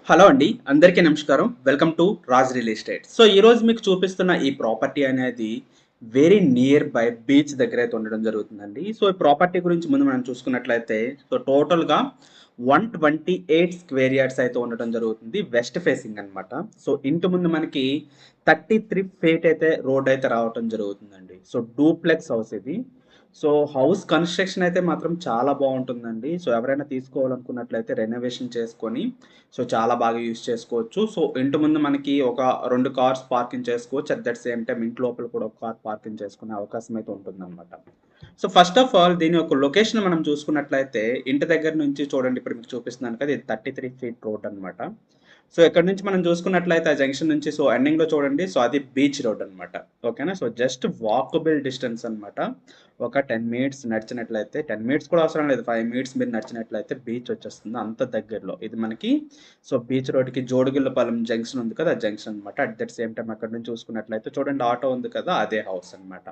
Hello అండి. అందరికీ నమస్కారం. Welcome to Raj real estate. So, ఈరోజు మీకు చూపిస్తున్న ఈ ప్రాపర్టీ అనేది వెరీ నియర్ బై బీచ్ దగ్గరైతే ఉండడం జరుగుతుందండి. సో, ఈ ప్రాపర్టీ గురించి ముందు మనం చూసుకున్నట్లయితే టోటల్‌గా 128 స్క్వేర్ యార్డ్స్ అయితే ఉండడం జరుగుతుంది. వెస్ట్ ఫేసింగ్ అనమాట. సో, ఇంటి ముందు మనకి 33 ఫీట్ అయితే రోడ్ అయితే రావటం జరుగుతుందండి. సో, డూప్లెక్స్ హౌస్ ఇది. సో, హౌస్ కన్‌స్ట్రక్షన్ అయితే మాత్రం చాలా బావుంటుందండి. సో, ఎవరైనా తీసుకోవాలనుకున్నట్లయితే రెనోవేషన్ చేసుకొని చాలా బాగా యూజ్ చేసుకోవచ్చు. సో, ఇంటి ముందు మనకి ఒక 2 కార్స్ పార్కింగ్ చేసుకోవచ్చు. అట్ దట్ సేమ్ టైమ్ ఇంటి లోపల కూడా ఒక కార్ పార్కింగ్ చేసుకునే అవకాశం అయితే ఉంటుందన్నమాట. సో, ఫస్ట్ ఆఫ్ ఆల్ దీని యొక్క లొకేషన్ మనం చూసుకున్నట్లయితే ఇంటి దగ్గర నుంచి చూడండి, ఇప్పుడు మీకు చూపిస్తున్నాను కదా! ఇది 33 ఫీట్ రోడ్ అన్నమాట. సో, ఇక్కడ నుంచి మనం చూసుకున్నట్లయితే ఆ జంక్షన్ నుంచి ఎండింగ్‌లో చూడండి. సో, అది బీచ్ రోడ్ అన్నమాట. ఓకేనా? సో, జస్ట్ వాకబుల్ డిస్టెన్స్ అన్నమాట. ఒక 10 మినిట్స్ నడిచినట్లయితే 10 మినిట్స్ కూడా అవసరం లేదు. 5 మినిట్స్ మీరు నడిచినట్లయితే బీచ్ వచ్చేస్తుంది. అంత దగ్గరలో. ఇది మనకి బీచ్ రోడ్‌కి జోడుగుళ్ళపాలెం జంక్షన్ ఉంది కదా! ఆ జంక్షన్ అన్నమాట. అట్ దట్ సేమ్ టైమ్ అక్కడి నుంచి చూసుకున్నట్లయితే చూడండి, ఆటో ఉంది కదా! అదే హౌస్ అన్నమాట.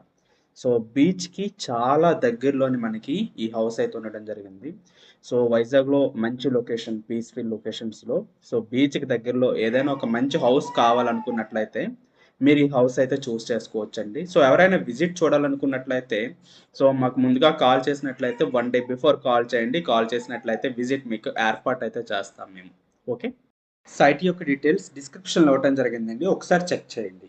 సో, బీచ్‌కి చాలా దగ్గరలోని మనకి ఈ హౌస్ అయితే ఉండడం జరిగింది. సో, వైజాగ్‌లో మంచి లొకేషన్, పీస్‌ఫుల్ లొకేషన్స్‌లో బీచ్‌కి దగ్గరలో ఏదైనా ఒక మంచి హౌస్ కావాలనుకున్నట్లయితే మీరు ఈ హౌస్ అయితే చూస్ చేసుకోవచ్చండి. సో, ఎవరైనా విజిట్ చూడాలనుకున్నట్లయితే మాకు ముందుగా కాల్ చేసినట్లయితే 1 డే బిఫోర్ కాల్ చేయండి. కాల్ చేసినట్లయితే విజిట్ మీకు ఏర్పాటయితే చేస్తాం మేము. ఓకే. సైట్ యొక్క డీటెయిల్స్ డిస్క్రిప్షన్‌లో ఇవ్వటం జరిగిందండి. ఒకసారి చెక్ చేయండి.